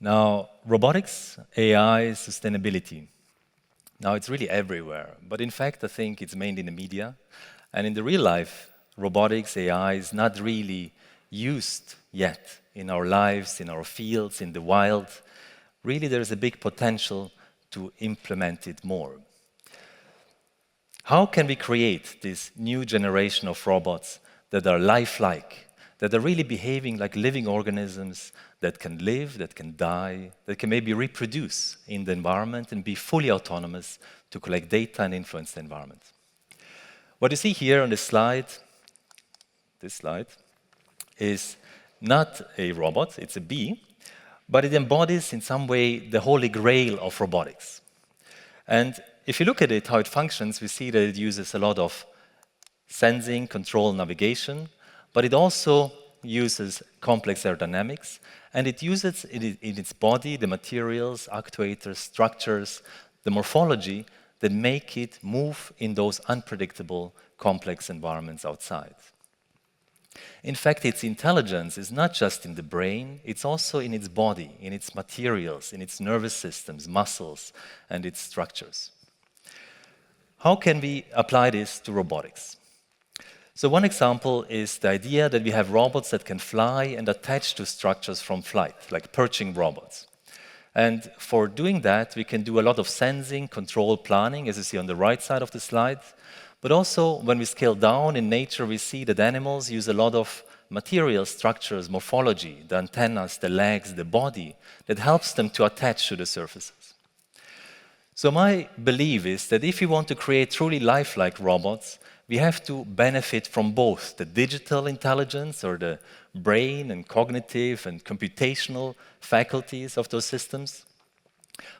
Now, robotics, AI, sustainability. Now, it's really everywhere, but in fact, I think it's mainly in the media. And in the real life, robotics, AI is not really used yet in our lives, in our fields, in the wild. Really, there's a big potential to implement it more. How can we create this new generation of robots that are lifelike, that are really behaving like living organisms, that can live, that can die, that can maybe reproduce in the environment and be fully autonomous to collect data and influence the environment? What you see here on this slide is not a robot, it's a bee, but it embodies in some way the holy grail of robotics. And if you look at it, how it functions, we see that it uses a lot of sensing, control, navigation, but it also uses complex aerodynamics, and it uses in its body the materials, actuators, structures, the morphology that make it move in those unpredictable, complex environments outside. In fact, its intelligence is not just in the brain, it's also in its body, in its materials, in its nervous systems, muscles, and its structures. How can we apply this to robotics? So one example is the idea that we have robots that can fly and attach to structures from flight, like perching robots. And for doing that, we can do a lot of sensing, control, planning, as you see on the right side of the slide. But also, when we scale down in nature, we see that animals use a lot of material structures, morphology, the antennas, the legs, the body, that helps them to attach to the surfaces. So my belief is that if we want to create truly lifelike robots, we have to benefit from both the digital intelligence or the brain and cognitive and computational faculties of those systems.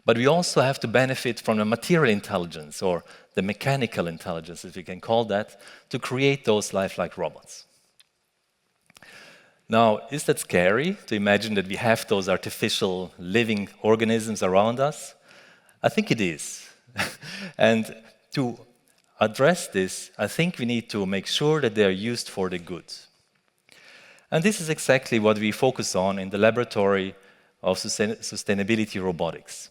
But we also have to benefit from the material intelligence or the mechanical intelligence, if we can call that, to create those lifelike robots. Now, is that scary to imagine that we have those artificial living organisms around us? I think it is. And to address this, I think we need to make sure that they are used for the good. And this is exactly what we focus on in the Laboratory of Sustainability Robotics.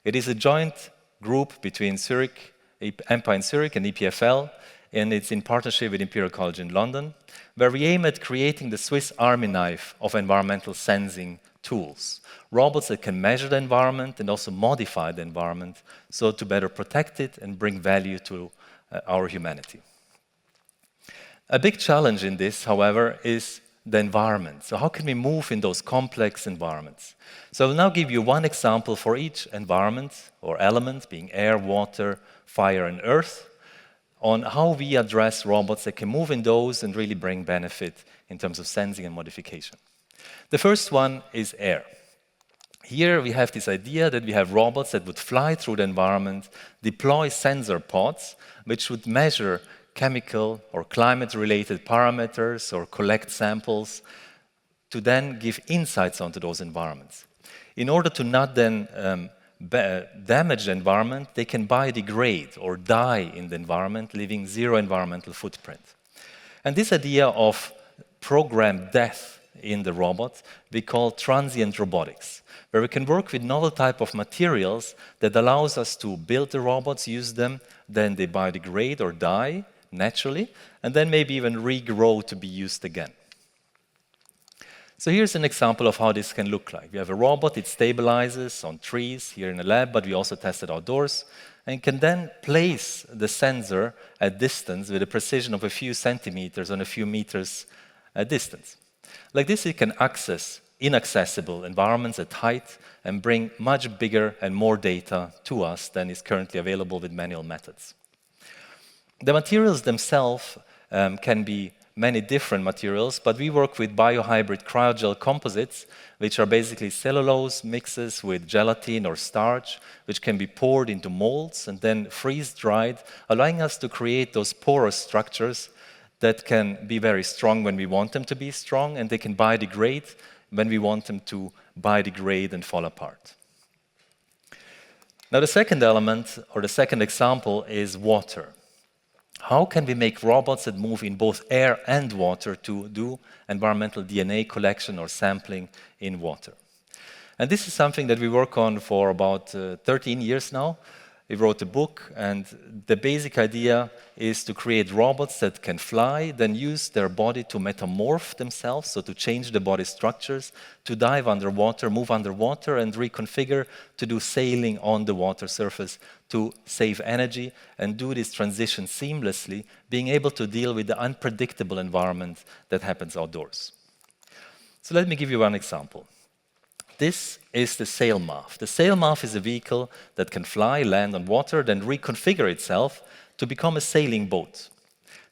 It is a joint group between Zürich, Empa in Zürich and EPFL, and it's in partnership with Imperial College in London, where we aim at creating the Swiss Army knife of environmental sensing tools. Robots that can measure the environment and also modify the environment so to better protect it and bring value to our humanity. A big challenge in this, however, is the environment. So how can we move in those complex environments? So I will now give you one example for each environment or element, being air, water, fire, and earth, on how we address robots that can move in those and really bring benefit in terms of sensing and modification. The first one is air. Here we have this idea that we have robots that would fly through the environment, deploy sensor pods, which would measure chemical or climate-related parameters or collect samples to then give insights onto those environments. In order to not then damage the environment, they can biodegrade or die in the environment, leaving zero environmental footprint. And this idea of programmed death in the robot we call transient robotics, where we can work with novel type of materials that allows us to build the robots, use them, then they biodegrade or die naturally, and then maybe even regrow to be used again. So here's an example of how this can look like. We have a robot, it stabilizes on trees here in the lab, but we also test it outdoors, and can then place the sensor at distance with a precision of a few centimeters on a few meters at distance. Like this, it can access inaccessible environments at height and bring much bigger and more data to us than is currently available with manual methods. The materials themselves can be many different materials, but we work with biohybrid cryogel composites, which are basically cellulose mixes with gelatin or starch, which can be poured into molds and then freeze-dried, allowing us to create those porous structures that can be very strong when we want them to be strong, and they can biodegrade when we want them to biodegrade and fall apart. Now, the second element, or the second example, is water. How can we make robots that move in both air and water to do environmental DNA collection or sampling in water? And this is something that we work on for about 13 years now. We wrote a book, and the basic idea is to create robots that can fly, then use their body to metamorph themselves, so to change the body structures, to dive underwater, move underwater, and reconfigure to do sailing on the water surface, to save energy, and do this transition seamlessly, being able to deal with the unpredictable environment that happens outdoors. So let me give you one example. This is the SailMAF. The SailMAF is a vehicle that can fly, land on water, then reconfigure itself to become a sailing boat.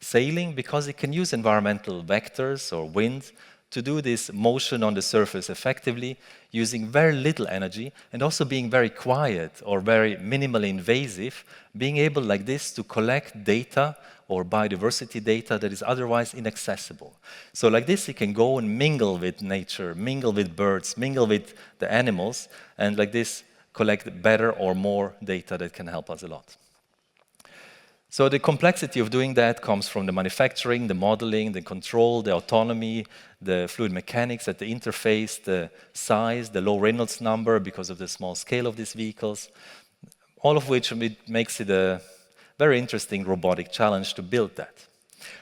Sailing because it can use environmental vectors or wind to do this motion on the surface effectively, using very little energy and also being very quiet or very minimally invasive, being able like this to collect data or biodiversity data that is otherwise inaccessible. So like this, it can go and mingle with nature, mingle with birds, mingle with the animals, and like this, collect better or more data that can help us a lot. So the complexity of doing that comes from the manufacturing, the modeling, the control, the autonomy, the fluid mechanics at the interface, the size, the low Reynolds number because of the small scale of these vehicles, all of which makes it a very interesting robotic challenge to build that.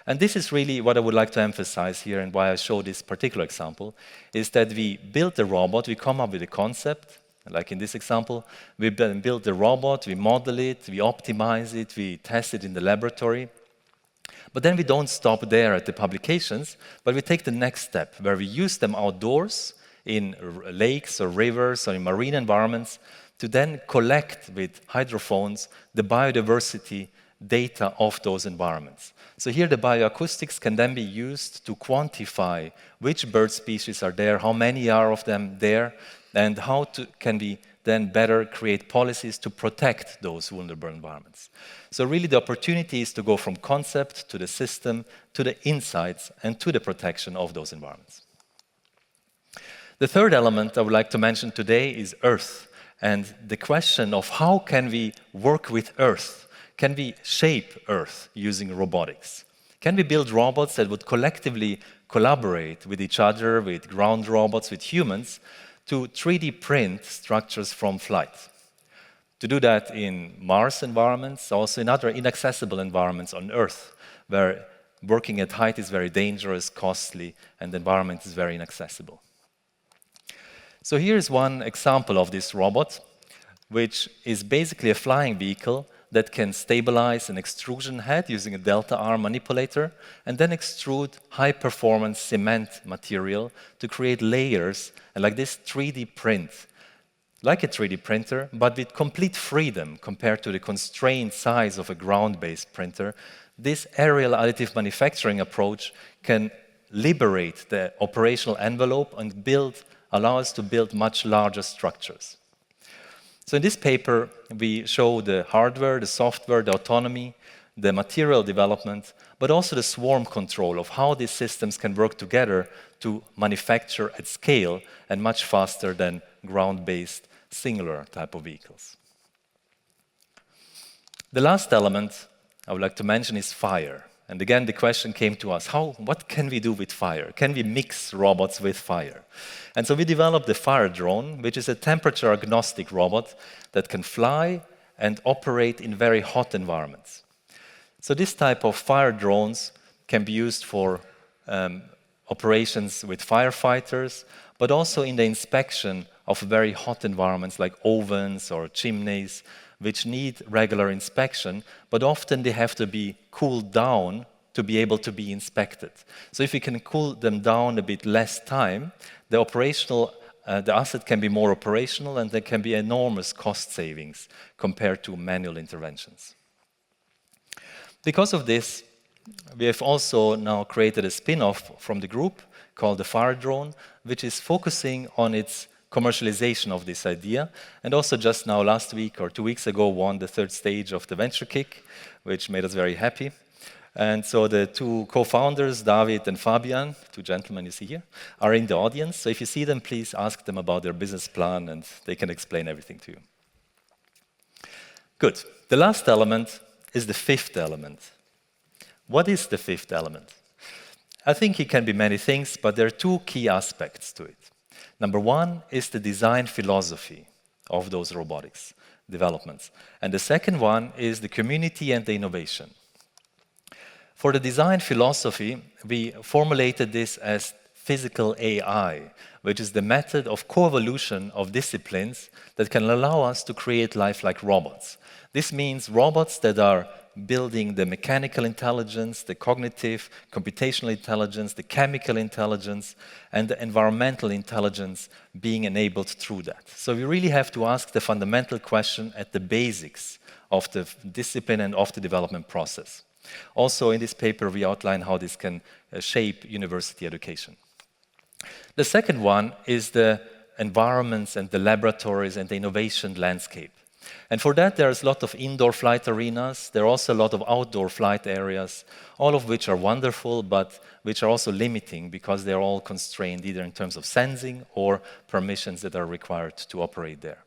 And this is really what I would like to emphasize here, and why I show this particular example, is that we build the robot, we come up with a concept. Like in this example, we build the robot, we model it, we optimize it, we test it in the laboratory. But then we don't stop there at the publications, but we take the next step, where we use them outdoors in lakes or rivers or in marine environments to then collect with hydrophones the biodiversity data of those environments. So here the bioacoustics can then be used to quantify which bird species are there, how many are of them there, and how can we then better create policies to protect those vulnerable environments. So really the opportunity is to go from concept to the system, to the insights, and to the protection of those environments. The third element I would like to mention today is Earth, and the question of how can we work with Earth? Can we shape Earth using robotics? Can we build robots that would collectively collaborate with each other, with ground robots, with humans, to 3D print structures from flight? To do that in Mars environments, also in other inaccessible environments on Earth, where working at height is very dangerous, costly, and the environment is very inaccessible. So here's one example of this robot, which is basically a flying vehicle that can stabilize an extrusion head using a delta arm manipulator and then extrude high-performance cement material to create layers and like this 3D print, like a 3D printer, but with complete freedom compared to the constrained size of a ground-based printer. This aerial additive manufacturing approach can liberate the operational envelope and allow us to build much larger structures. So in this paper, we show the hardware, the software, the autonomy, the material development, but also the swarm control of how these systems can work together to manufacture at scale and much faster than ground-based singular type of vehicles. The last element I would like to mention is fire. And again, the question came to us, what can we do with fire? Can we mix robots with fire? And so we developed the fire drone, which is a temperature-agnostic robot that can fly and operate in very hot environments. So this type of fire drones can be used for operations with firefighters, but also in the inspection of very hot environments like ovens or chimneys, which need regular inspection, but often they have to be cooled down to be able to be inspected. So if we can cool them down a bit less time, the asset can be more operational, and there can be enormous cost savings compared to manual interventions. Because of this, we have also now created a spin-off from the group called the Fire Drone, which is focusing on its commercialization of this idea, and also just now last week or 2 weeks ago won the third stage of the venture kick, which made us very happy. And so the two co-founders, David and Fabian, two gentlemen you see here, are in the audience. So if you see them, please ask them about their business plan and they can explain everything to you. Good. The last element is the fifth element. What is the fifth element? I think it can be many things, but there are two key aspects to it. Number one is the design philosophy of those robotics developments. And the second one is the community and the innovation. For the design philosophy, we formulated this as physical AI, which is the method of co-evolution of disciplines that can allow us to create lifelike robots. This means robots that are building the mechanical intelligence, the cognitive, computational intelligence, the chemical intelligence, and the environmental intelligence being enabled through that. So we really have to ask the fundamental question at the basics of the discipline and of the development process. Also, in this paper, we outline how this can shape university education. The second one is the environments and the laboratories and the innovation landscape. And for that, there's a lot of indoor flight arenas. There are also a lot of outdoor flight areas, all of which are wonderful, but which are also limiting because they're all constrained either in terms of sensing or permissions that are required to operate there.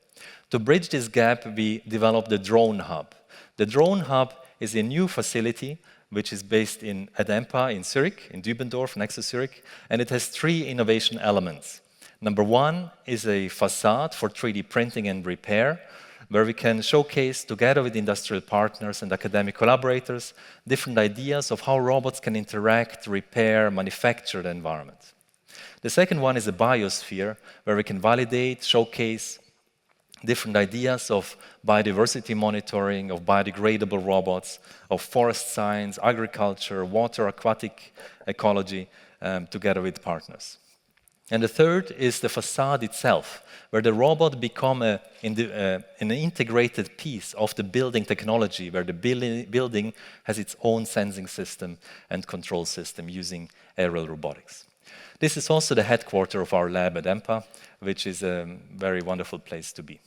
To bridge this gap, we developed the Drone Hub. The Drone Hub is a new facility which is based at Empa in Zürich, in Dübendorf, next to Zurich, and it has three innovation elements. Number one is a facade for 3D printing and repair, where we can showcase, together with industrial partners and academic collaborators, different ideas of how robots can interact, repair, manufacture the environment. The second one is a biosphere, where we can validate, showcase different ideas of biodiversity monitoring, of biodegradable robots, of forest science, agriculture, water, aquatic ecology, together with partners. And the third is the facade itself, where the robot becomes an integrated piece of the building technology, where the building has its own sensing system and control system using aerial robotics. This is also the headquarters of our lab at Empa, which is a very wonderful place to be.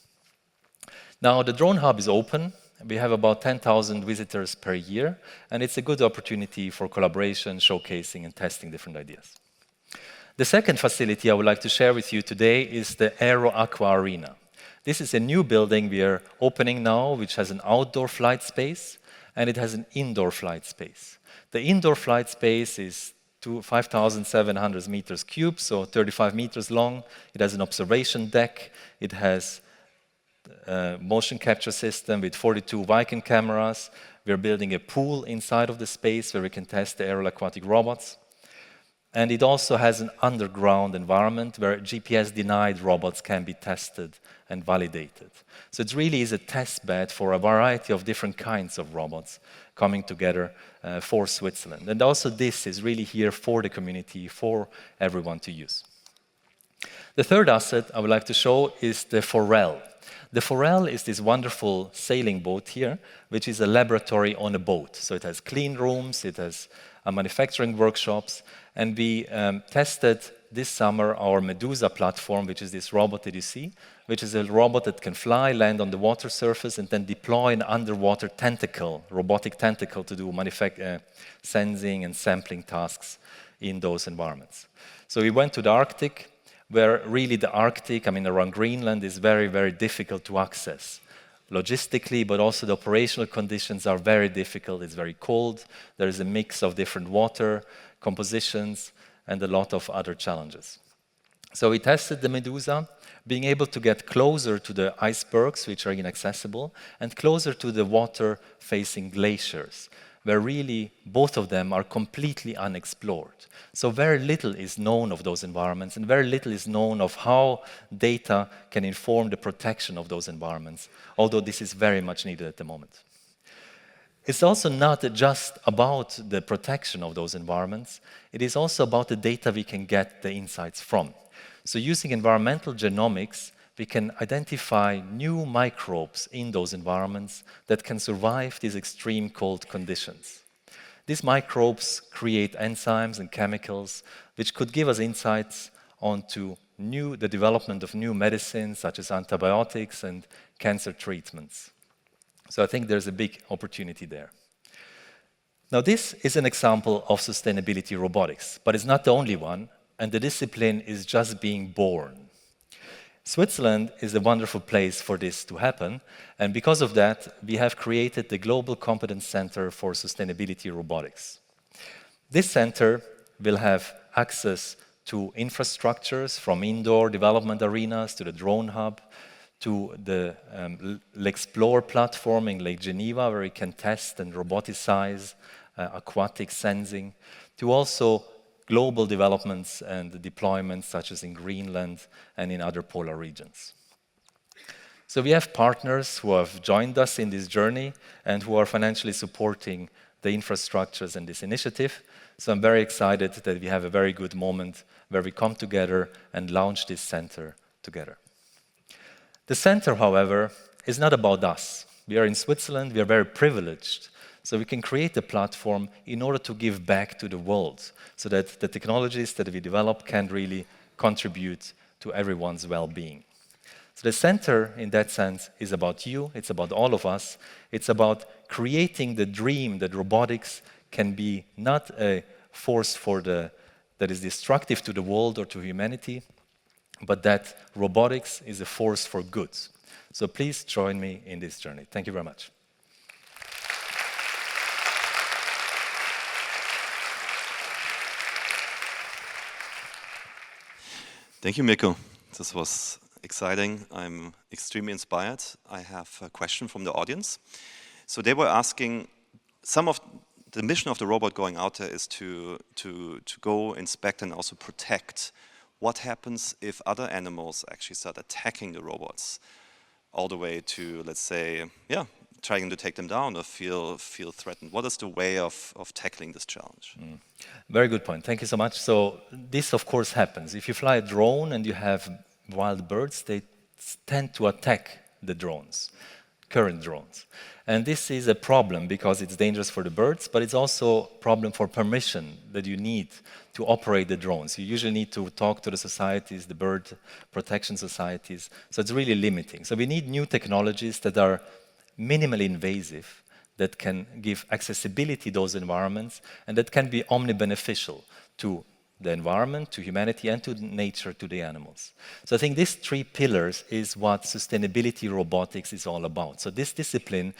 Now, the Drone Hub is open. We have about 10,000 visitors per year, and it's a good opportunity for collaboration, showcasing, and testing different ideas. The second facility I would like to share with you today is the Aero Aqua Arena. This is a new building we are opening now, which has an outdoor flight space, and it has an indoor flight space. The indoor flight space is 5,700 meters cubed, so 35 meters long. It has an observation deck. It has a motion capture system with 42 Viking cameras. We're building a pool inside of the space where we can test the aerial aquatic robots. And it also has an underground environment where GPS-denied robots can be tested and validated. So it really is a test bed for a variety of different kinds of robots coming together for Switzerland. And also this is really here for the community, for everyone to use. The third asset I would like to show is the Forel. The Forel is this wonderful sailing boat here, which is a laboratory on a boat. So it has clean rooms, it has manufacturing workshops, and we tested this summer our Medusa platform, which is this robot that you see, which is a robot that can fly, land on the water surface, and then deploy an underwater tentacle, robotic tentacle, to do sensing and sampling tasks in those environments. So we went to the Arctic, where really the Arctic, around Greenland, is very, very difficult to access. Logistically, but also the operational conditions are very difficult. It's very cold. There is a mix of different water compositions and a lot of other challenges. So we tested the Medusa, being able to get closer to the icebergs, which are inaccessible, and closer to the water-facing glaciers, where really both of them are completely unexplored. So very little is known of those environments, and very little is known of how data can inform the protection of those environments, although this is very much needed at the moment. It's also not just about the protection of those environments, it is also about the data we can get the insights from. So using environmental genomics, we can identify new microbes in those environments that can survive these extreme cold conditions. These microbes create enzymes and chemicals which could give us insights onto the development of new medicines such as antibiotics and cancer treatments. So I think there's a big opportunity there. Now this is an example of sustainability robotics, but it's not the only one, and the discipline is just being born. Switzerland is a wonderful place for this to happen, and because of that, we have created the Global Competence Center for Sustainability Robotics. This center will have access to infrastructures, from indoor development arenas to the drone hub, to the L'Explore platform in Lake Geneva, where we can test and roboticize aquatic sensing, to also global developments and deployments such as in Greenland and in other polar regions. So we have partners who have joined us in this journey and who are financially supporting the infrastructures and this initiative. So I'm very excited that we have a very good moment where we come together and launch this center together. The center, however, is not about us. We are in Switzerland, we are very privileged, so we can create a platform in order to give back to the world, so that the technologies that we develop can really contribute to everyone's well-being. So the center, in that sense, is about you, it's about all of us, it's about creating the dream that robotics can be not a force that is destructive to the world or to humanity, but that robotics is a force for good. So please join me in this journey. Thank you very much. Thank you, Mirko. This was exciting. I'm extremely inspired. I have a question from the audience. So they were asking, some of the mission of the robot going out there is to go inspect and also protect. What happens if other animals actually start attacking the robots all the way to, let's say, trying to take them down or feel threatened? What is the way of tackling this challenge? Very good point. Thank you so much. So this, of course, happens. If you fly a drone and you have wild birds, they tend to attack the drones, current drones. And this is a problem because it's dangerous for the birds, but it's also a problem for permission that you need to operate the drones. You usually need to talk to the societies, the bird protection societies, so it's really limiting. So we need new technologies that are minimally invasive, that can give accessibility to those environments, and that can be omni-beneficial to the environment, to humanity, and to nature, to the animals. So I think these three pillars is what sustainability robotics is all about. So this discipline,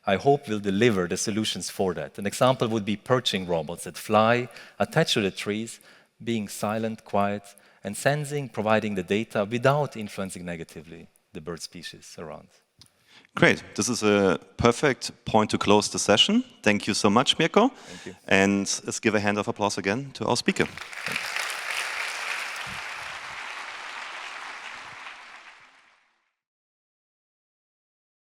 I hope, will deliver the solutions for that. An example would be perching robots that fly, attached to the trees, being silent, quiet, and sensing, providing the data without influencing negatively the bird species around. Great. This is a perfect point to close the session. Thank you so much, Mirko. Thank you. And let's give a hand of applause again to our speaker. Thank you.